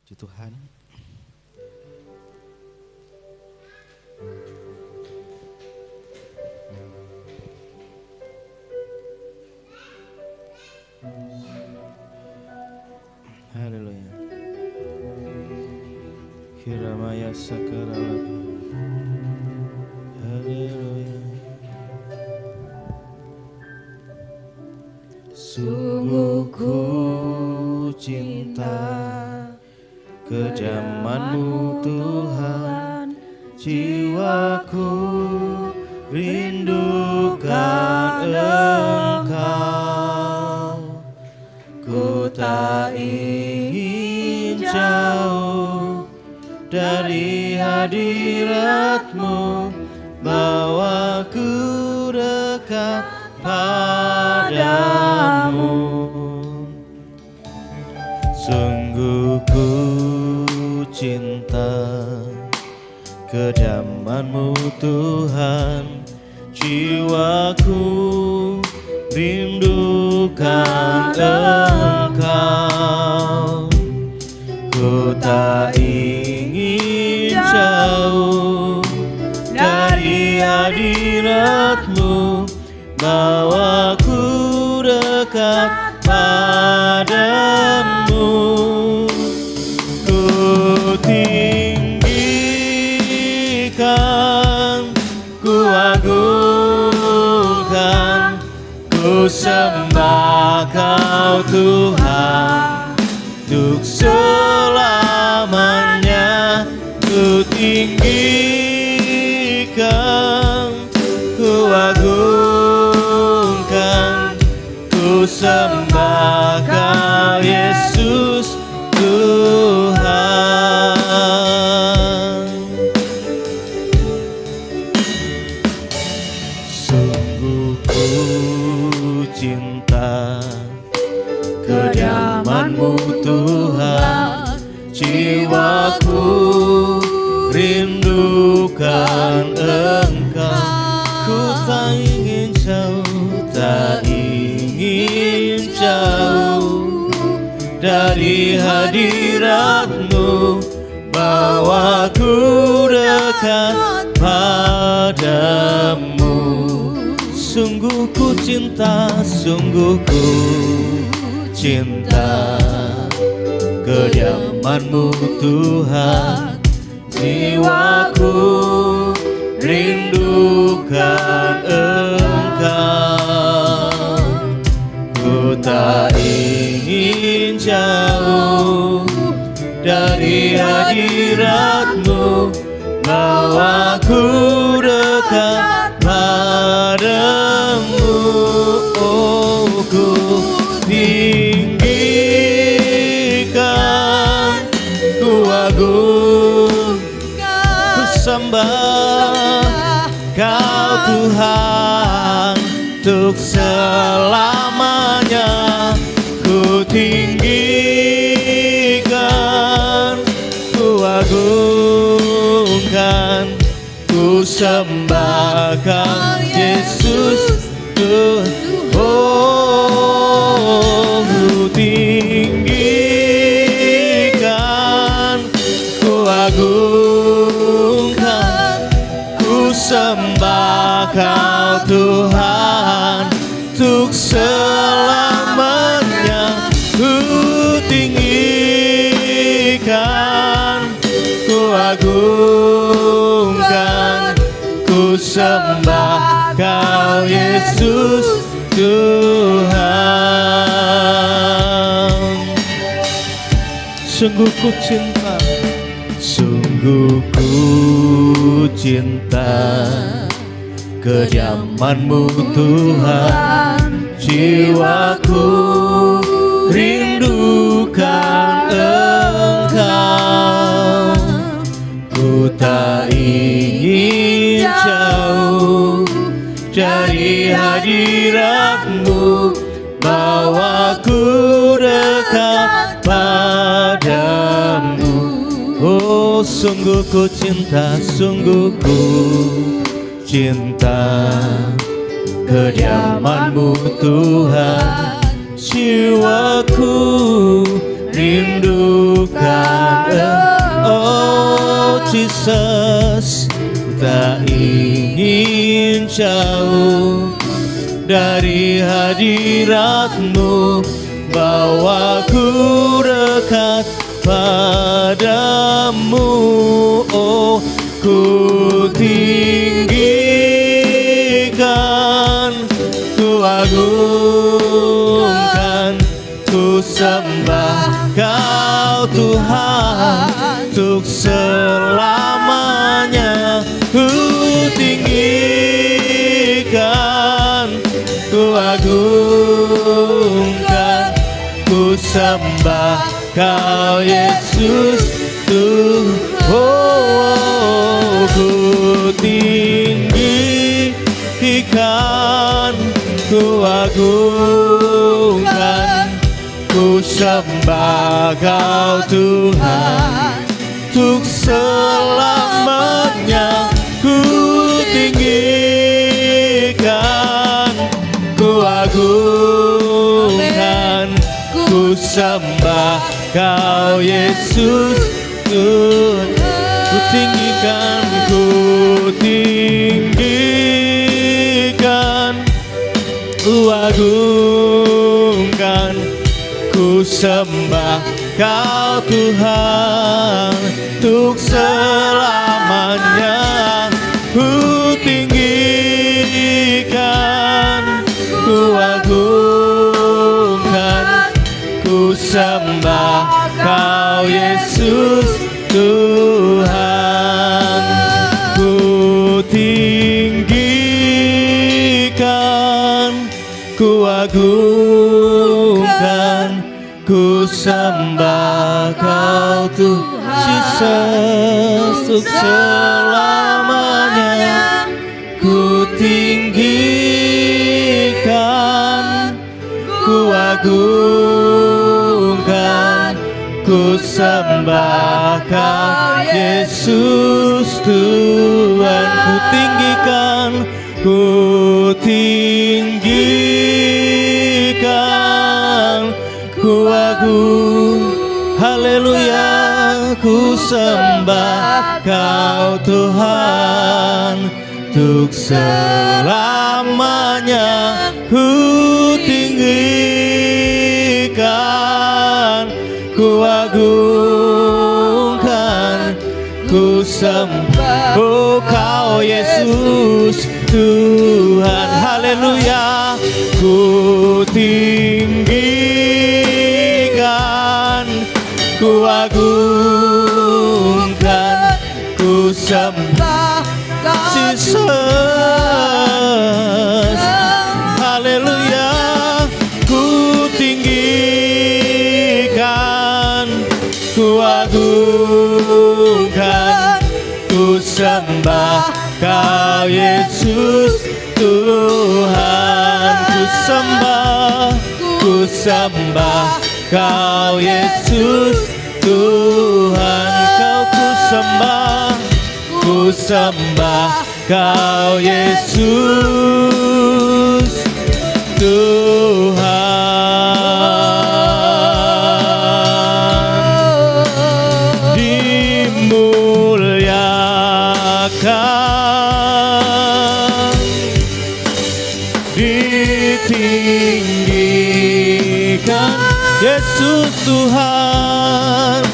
Puji Tuhan. Haleluya. Hiramaya sakaralapa. Haleluya. Sungguh ku cinta kejaman-Mu Tuhan, jiwaku rindukan Engkau. Ku tak ingin jauh dari hadirat-Mu, bawaku dekat padamu. Sungguh ku cinta kedaman-Mu Tuhan, jiwaku rindukan Engkau. Ku tak ingin jauh dari hadirat-Mu, bawaku dekat padamu. Ku tinggikan, ku agungkan, ku sembah Kau Tuhan, untuk selamanya. Ku tinggikan, ku agungkan, ku sembah Kau Yesus Tuhan. Sungguh ku cinta kedaman-Mu Tuhan, jiwaku rindukan Engkau. Ku tak ingin jauh, tak ingin jauh dari hadirat-Mu, bawaku dekat padamu. Sungguh ku cinta, sungguh ku cinta kedaman-Mu Tuhan, jiwaku rindukan Engkau. Ku tak ingin jauh dari hadirat-Mu, bawaku dekat padamu. Oh, ku tinggikan, ku agungkan, ku sembah Kau Tuhan, untuk selamanya. Ku tinggikan, ku agungkan, ku sembah Kau Yesus Tuhan. Oh, ku tinggikan, ku agungkan, ku sembah Kau Tuhan, untuk selamanya. Ku tinggikan, ku agungkan, ku sembah Kau Yesus Tuhan. Sungguh ku cinta, sungguh ku cinta kedaman-Mu Tuhan, jiwaku rindukan Engkau. Ku tak ingin jauh dari hadirat-Mu, bawaku dekat padamu. Oh, sungguh ku cinta, sungguh ku cinta kedaman-Mu Tuhan, jiwaku rindukan Oh Jesus, tak ingin jauh dari hadirat-Mu, bawaku dekat padamu. Oh, ku tinggikan, ku agungkan, ku sembah Kau Tuhan, untuk selamanya. Ku tinggikan, ku agungkan, ku sembah Kau Yesus Tuhan. Oh, ku tinggikan, ku agungkan, ku sembah Kau Tuhan, untuk selamanya. Ku tinggikan, ku agungkan, ku sembah Kau Yesus Tuhan. Ku tinggikan, ku tinggikan, ku agungkan, ku sembah Kau Tuhan, untuk selamanya. Ku tinggikan, ku agungkan, ku sembah Kau Yesus Tuhan. Ku tinggikan, ku agungkan, ku sembah Kau Tuhan, Jesus, untuk selamanya. Ku tinggikan, ku agungkan, ku sembah Kau Yesus Tuhan. Ku tinggikan, ku tinggikan, ku agung, haleluya, ku sembah Kau Tuhan, untuk selamanya. Ku tinggikan, ku agungkan, ku sembah Kau Yesus Tuhan, haleluya. Ku tinggikan, ku agungkan, ku sembah Jesus, haleluya. Ku tinggikan, ku agungkan, ku sembah Kau Yesus Tuhan. Ku sembah Kau Yesus Tuhan. Kau ku sembah Kau Yesus Tuhan. Dimuliakan, ditinggikan, Yesus Tuhan,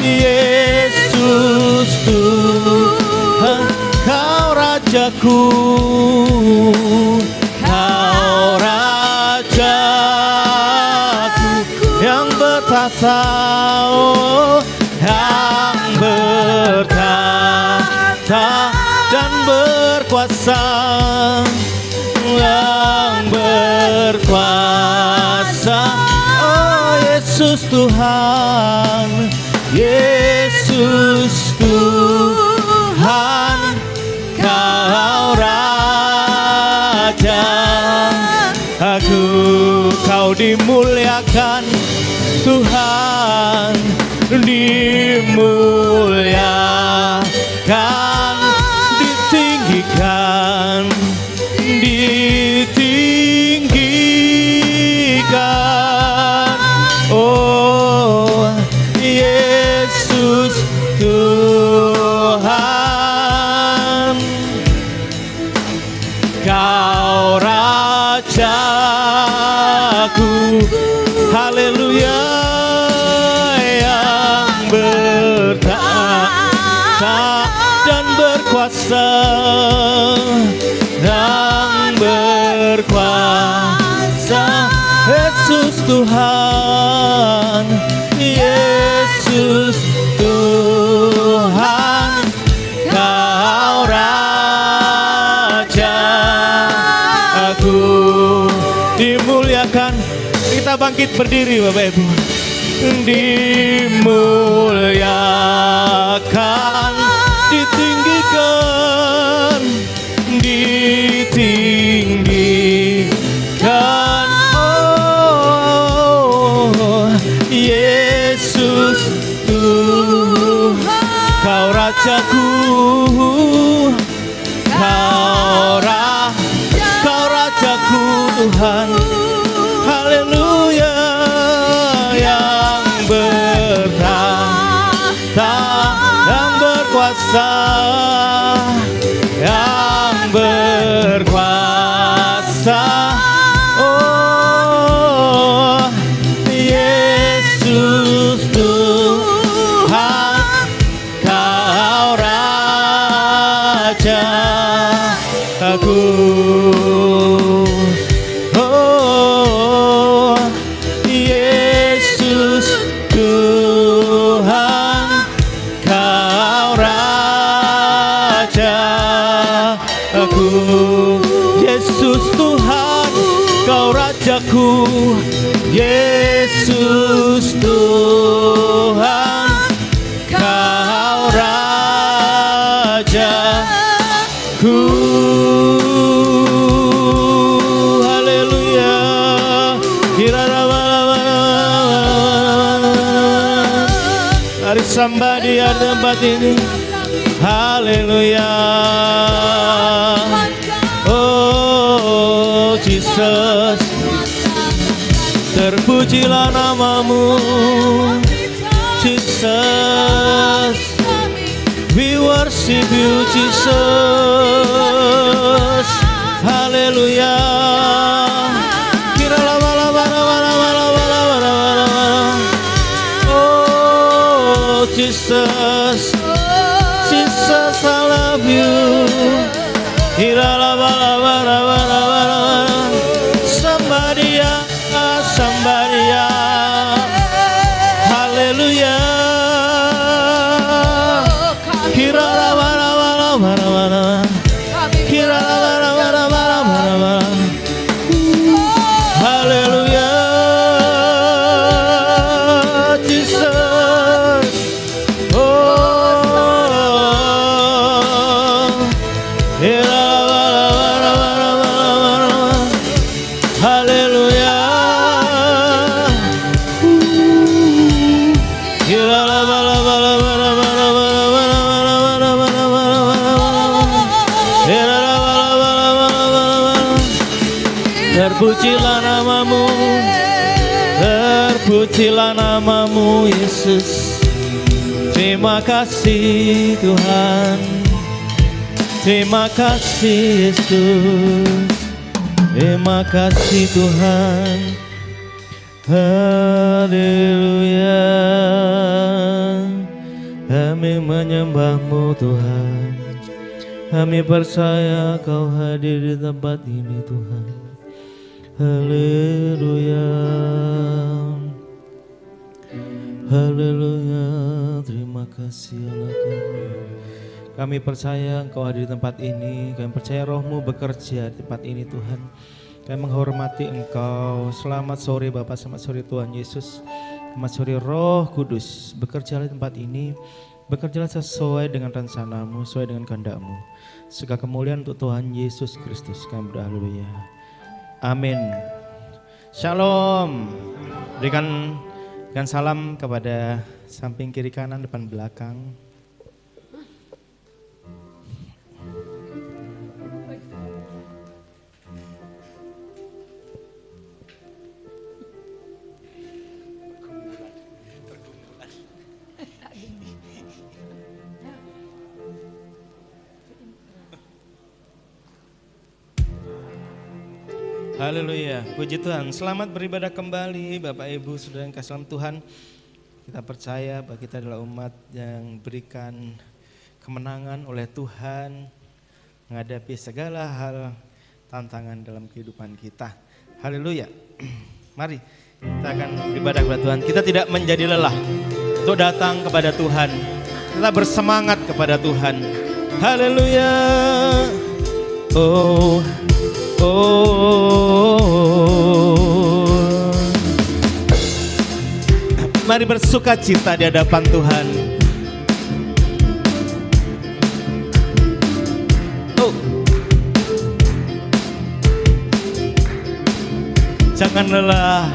Yesus Tuhan. Kau Rajaku, Kau Rajaku yang bertahta, oh, yang bertahta dan berkuasa, yang berkuasa. Oh Yesus Tuhan, Yesus Tuhan, Kau Raja. Kau dimuliakan Tuhan, dimuliakan, ditinggikan, ditinggikan. Oh Yesus berkuasa, yang berkuasa. Yesus Tuhan, Yesus Tuhan, Kau Raja aku. Dimuliakan, kita bangkit berdiri Bapak Ibu. Dimuliakan, ditinggikan, ditinggikan. Oh, Yesus Tuhan, Kau Rajaku, Kau Rajaku Tuhan. Haleluya, yang bertahta, yang berkuasa, yang berkuasa. Oh, Yesus Tuhan, Kau Raja aku. Oh, Yesus Tuhan, Kau Raja aku. Yesus Tuhan, Kau Rajaku. Yesus Tuhan, Kau Rajaku. Haleluya. Mari sembah di tempat ini. Haleluya. Oh Jesus, terpujilah namamu Jesus. We worship you Jesus. Haleluya. Oh Jesus, Jesus I love you. Somebody, somebody, haleluya. Haleluya, Jesus. Haleluya. Terpujilah namamu, terpujilah namamu Yesus. Terima kasih Tuhan, terima kasih Yesus, terima kasih Tuhan. Haleluya, kami menyembahmu Tuhan. Kami percaya Kau hadir di tempat ini Tuhan. Haleluya, haleluya, terima kasih Allah kami. Kami percaya Engkau hadir di tempat ini. Kami percaya Roh-Mu bekerja di tempat ini Tuhan. Kami menghormati Engkau. Selamat sore Bapak, selamat sore Tuhan Yesus. Selamat sore Roh Kudus. Bekerjalah di tempat ini. Bekerjalah sesuai dengan rencana-Mu, sesuai dengan kehendak-Mu. Segala kemuliaan untuk Tuhan Yesus Kristus. Kami berdoa, haleluya. Amin. Shalom. Berikan salam kepada samping kiri kanan, depan belakang. Haleluya, puji Tuhan. Selamat beribadah kembali Bapak Ibu Saudara yang kasih dalam Tuhan. Kita percaya bahwa kita adalah umat yang berikan kemenangan oleh Tuhan menghadapi segala hal tantangan dalam kehidupan kita. Haleluya. Mari kita akan beribadah kepada Tuhan. Kita tidak menjadi lelah untuk datang kepada Tuhan. Kita bersemangat kepada Tuhan. Haleluya. Oh, oh. Mari bersuka cita di hadapan Tuhan. Oh. Jangan lelah,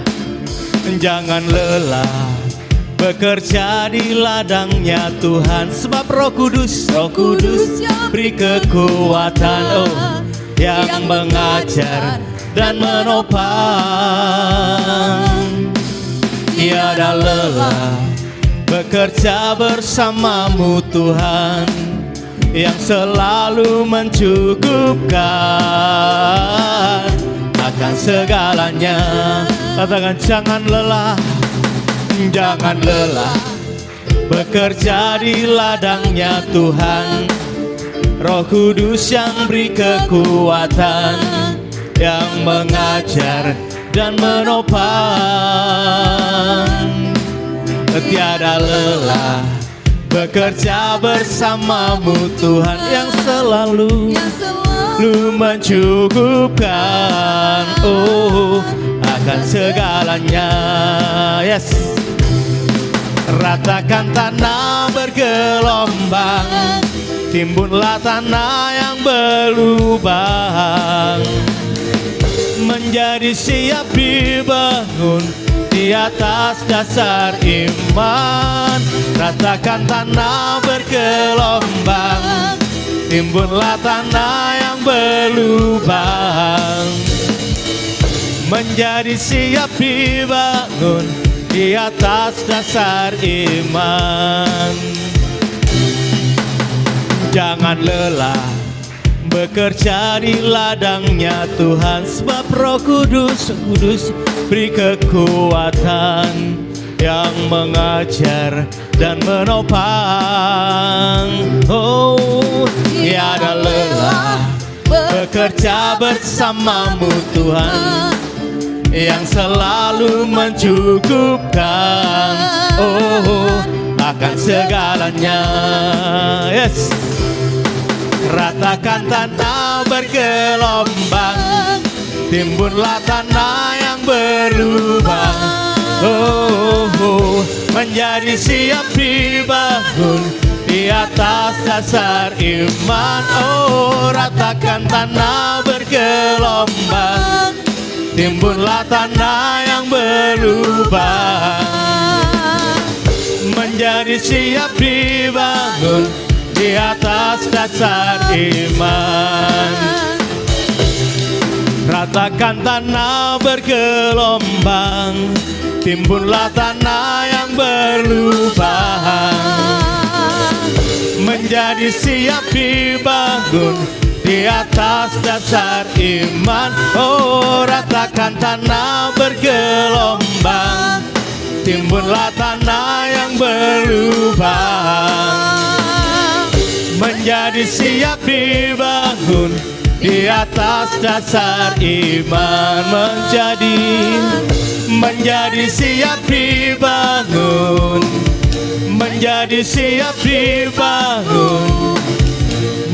jangan lelah bekerja di ladangnya Tuhan, sebab Roh Kudus beri kekuatan, oh, yang mengajar dan menopang. Tiada lelah bekerja bersamamu Tuhan, yang selalu mencukupkan akan segalanya. Katakan jangan lelah, jangan lelah bekerja di ladangnya Tuhan. Roh Kudus yang beri kekuatan, yang mengajar dan menopang. Tiada lelah bekerja bersamamu Tuhan, yang selalu mencukupkan, oh, akan segalanya. Yes. Ratakan tanah bergelombang, timbunlah tanah yang berlubang, menjadi siap dibangun di atas dasar iman. Ratakan tanah bergelombang, timbunlah tanah yang berlubang, menjadi siap dibangun di atas dasar iman. Jangan lelah bekerja di ladangnya Tuhan, sebab Roh Kudus beri kekuatan, yang mengajar dan menopang. Oh, tiada lelah bekerja bersamamu Tuhan, yang selalu mencukupkan, oh, akan segalanya. Yes. Ratakan tanah bergelombang, timbunlah tanah yang berlubang, oh, oh, menjadi siap dibangun di atas dasar iman. Oh, ratakan tanah bergelombang, timbunlah tanah yang berlubang, menjadi siap dibangun di atas dasar iman. Ratakan tanah bergelombang, timbunlah tanah yang berlubang, menjadi siap dibangun di atas dasar iman. Oh, ratakan tanah bergelombang, timbunlah tanah yang berlubang, menjadi siap dibangun di atas dasar iman. Menjadi siap dibangun, menjadi siap dibangun,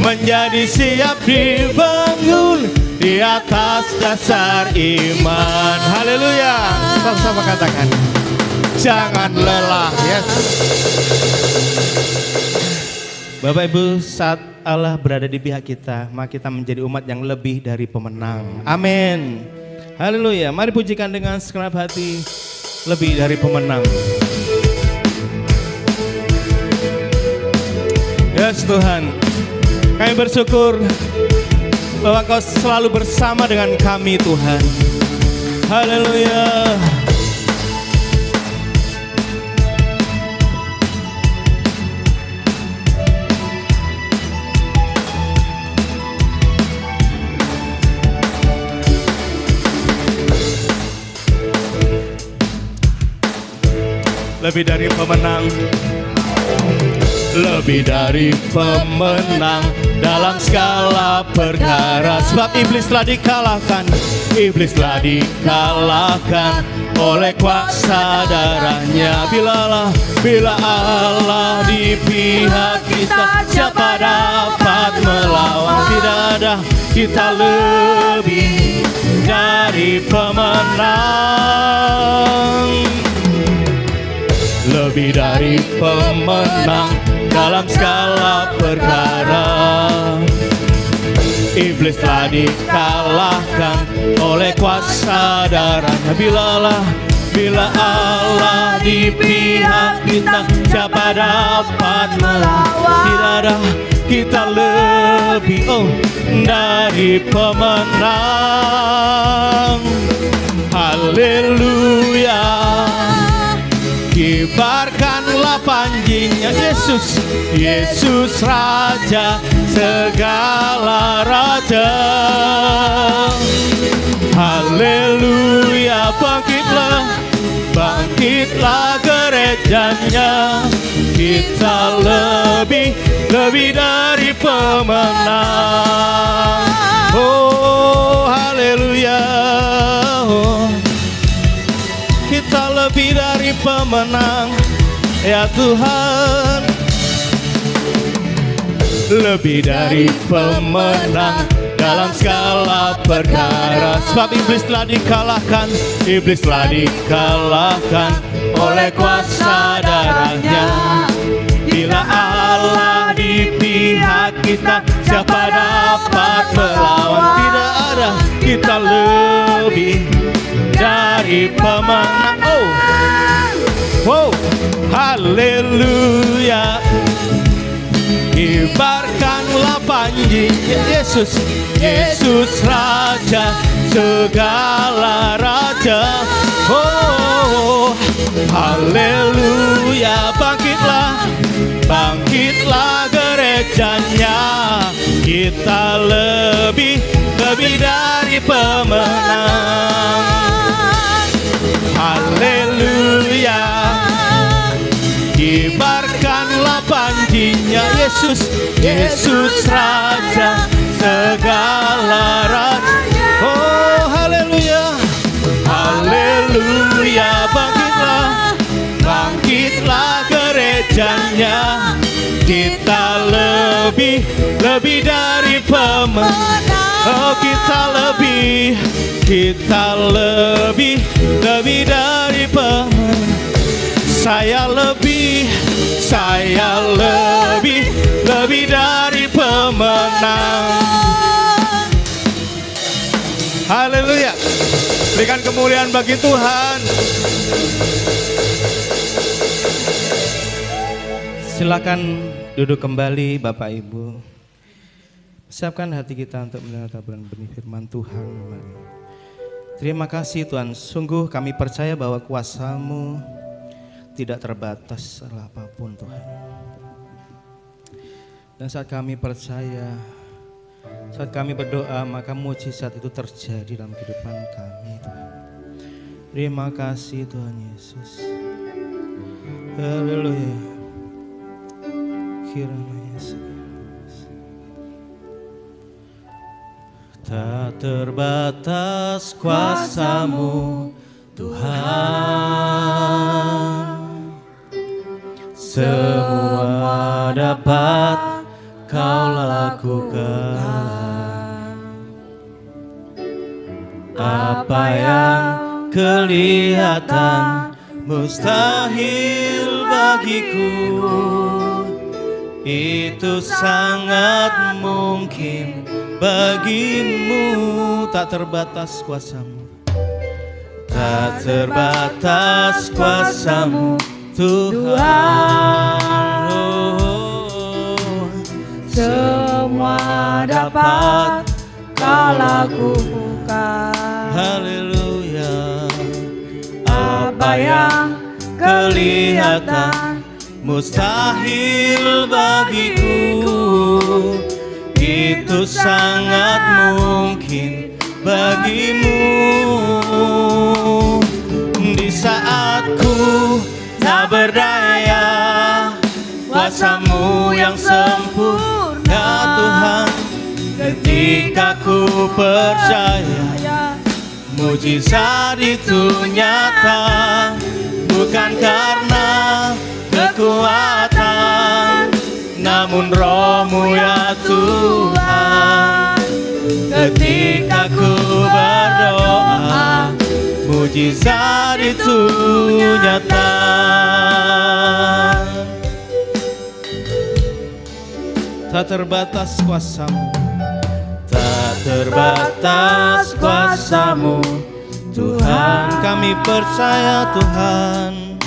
menjadi siap dibangun di atas dasar iman. Haleluya. Sama-sama katakan, jangan lelah. Yes. Bapak Ibu, saat Allah berada di pihak kita, maka kita menjadi umat yang lebih dari pemenang. Amin. Haleluya. Mari pujikan dengan segenap hati, lebih dari pemenang. Yes Tuhan, kami bersyukur bahwa Kau selalu bersama dengan kami Tuhan. Haleluya. Lebih dari pemenang. lebih dari pemenang dalam segala perkara. Sebab iblis telah dikalahkan, iblis telah dikalahkan oleh kuasa darahnya. Bila Allah di pihak kita, siapa dapat melawan? Tidak ada, kita lebih dari pemenang, lebih dari pemenang dalam segala perkara. Iblis telah dikalahkan oleh kuasa darahnya. Bila Allah di pihak kita, siapa dapat melawan? Tidak ada, kita lebih dari pemenang. Haleluya. Kibarkanlah panjinya Yesus, Yesus Raja segala raja. Haleluya. Bangkitlah gerejanya. Kita lebih dari pemenang. Oh haleluya. Kita lebih dari pemenang, ya Tuhan. Lebih dari pemenang dalam segala perkara. Sebab iblis telah dikalahkan, iblis telah dikalahkan oleh kuasa darahnya. Bila Allah di pihak kita, siapa dapat melawan? Tidak ada, kita lebih dari pemenang. Oh, haleluya. Kibarkanlah panjinya Yesus, Yesus Raja segala raja. Oh, haleluya. Bangkitlah gerejanya. Kita lebih dari pemenang. Haleluya. Kibarkanlah panjinya Yesus, Yesus Raja segala raja. Oh haleluya. Haleluya. Bangkitlah gerejanya. Kita lebih dari pemenang. Oh kita lebih dari pemenang. Saya lebih dari pemenang. Haleluya. Berikan kemuliaan bagi Tuhan. Silakan duduk kembali Bapak Ibu. Siapkan hati kita untuk mendengar taburan benih firman Tuhan. Terima kasih Tuhan. Sungguh kami percaya bahwa kuasa-Mu tidak terbatas oleh apapun Tuhan. Dan saat kami percaya, saat kami berdoa, maka mujizat itu terjadi dalam kehidupan kami Tuhan. Terima kasih Tuhan Yesus. Haleluya. Kiranya Yesus. Tak terbatas kuasa-Mu Tuhan. Semua dapat Kau lakukan. Apa yang kelihatan mustahil bagiku, itu sangat mungkin bagimu. Tak terbatas kuasa-Mu, tak terbatas kuasa-Mu Tuhan. Semua dapat Kau lakukan. Haleluya. Apa yang kelihatan mustahil bagiku, itu sangat mungkin bagimu. Di saat ku tak berdaya, kuasa-Mu yang sempurna. Ya Tuhan, ketika ku percaya mujizat itu nyata, bukan karena kekuatan, namun Roh-Mu ya Tuhan. Ketika ku berdoa, mujizat itu nyata. Tak terbatas kuasa-Mu, tak terbatas kuasa-Mu, Tuhan. Kami percaya Tuhan,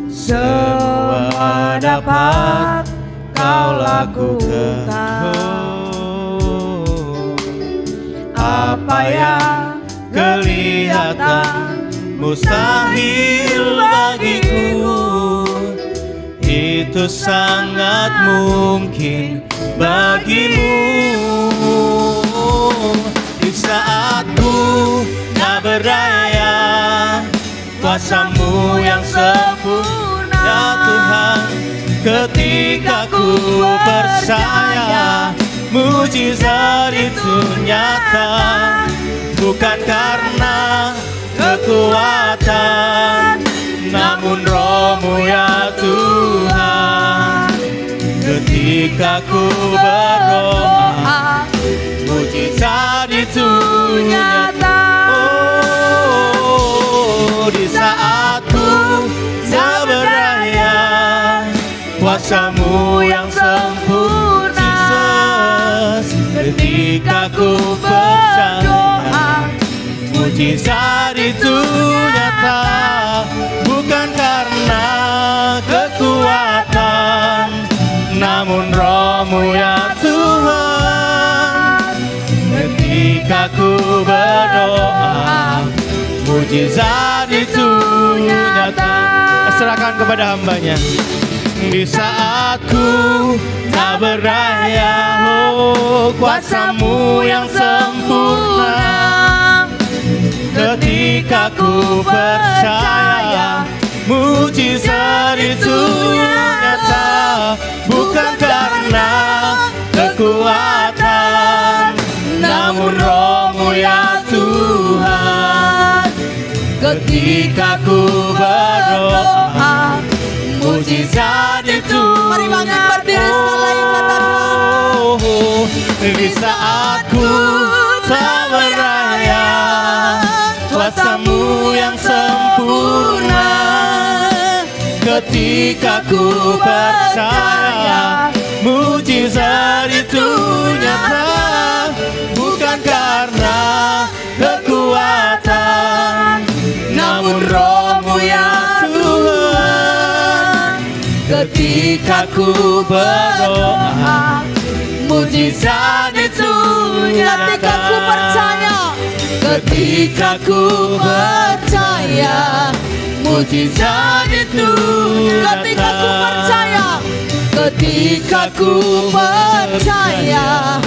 semua dapat Kau lakukan. Apa yang kelihatan mustahil bagiku, itu sangat mungkin bagimu. Di saat ku tak berdaya, kuasa-Mu yang sempurna. Ya Tuhan, ketika ku percaya mujizat itu nyata, bukan karena kekuatan, namun Roh-Mu ya Tuhan. Ketika ku berdoa, mujizat itu nyata. Oh, di saat ku tak berdaya, kuasa-Mu yang sempurna. Jesus, ketika ku percaya mujizat itu nyata, bukan karena kekuatan, namun Roh-Mu ya Tuhan. Ketika ku berdoa, mujizat itu nyata. Serahkan kepada hamba-Nya. Di saat ku tak berdaya, oh, kuasa-Mu yang sempurna. Ketika ku percaya mujizat itu nyata, bukan karena kekuatan, namun Roh-Mu ya Tuhan. Ketika ku berdoa, mujizat itu. Mari bangkit berdiri sekali lagi katakan. Di saat ku tak berdaya, kuasa-Mu yang sempurna. Ketika ku percaya mujizat itu nyata, bukan karena kekuatan, namun Roh-Mu ya Tuhan. Ketika ku berdoa, mujizat itu nyata. Ketika ku percaya, ketika ku percaya, mujizat itu nyata. ketika ku percaya, Ketika ku percaya,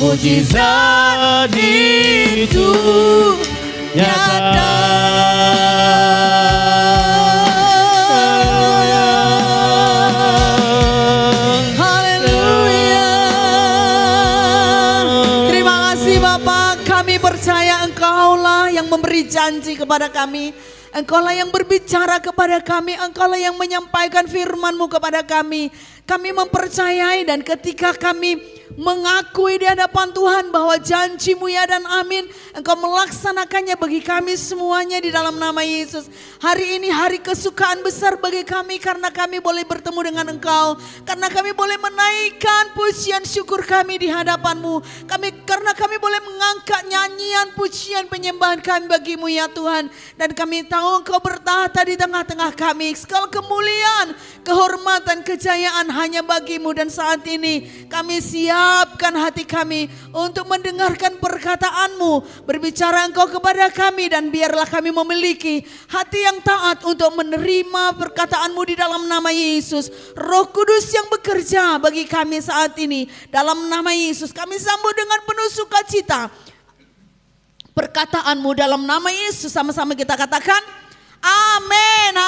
mujizat itu nyata. Haleluya. Terima kasih Bapak, kami percaya Engkaulah yang memberi janji kepada kami. Engkaulah yang berbicara kepada kami, Engkaulah yang menyampaikan firman-Mu kepada kami. Kami mempercayai dan ketika kami mengakui di hadapan Tuhan bahwa janji-Mu ya dan amin, Engkau melaksanakannya bagi kami semuanya di dalam nama Yesus. Hari ini hari kesukaan besar bagi kami karena kami boleh bertemu dengan Engkau, karena kami boleh menaikkan pujian syukur kami di hadapan-Mu. Karena kami boleh mengangkat nyanyian pujian penyembahan kami bagi-Mu ya Tuhan. Dan kami tahu Engkau bertahta di tengah-tengah kami. Segala kemuliaan, kehormatan, kejayaan hanya bagi-Mu. Dan saat ini kami siapkan hati kami untuk mendengarkan perkataan-Mu. Berbicara Engkau kepada kami dan biarlah kami memiliki hati yang taat untuk menerima perkataan-Mu di dalam nama Yesus. Roh Kudus yang bekerja bagi kami saat ini dalam nama Yesus. Kami sambut dengan penuh sukacita perkataan-Mu dalam nama Yesus. Sama-sama kita katakan amin.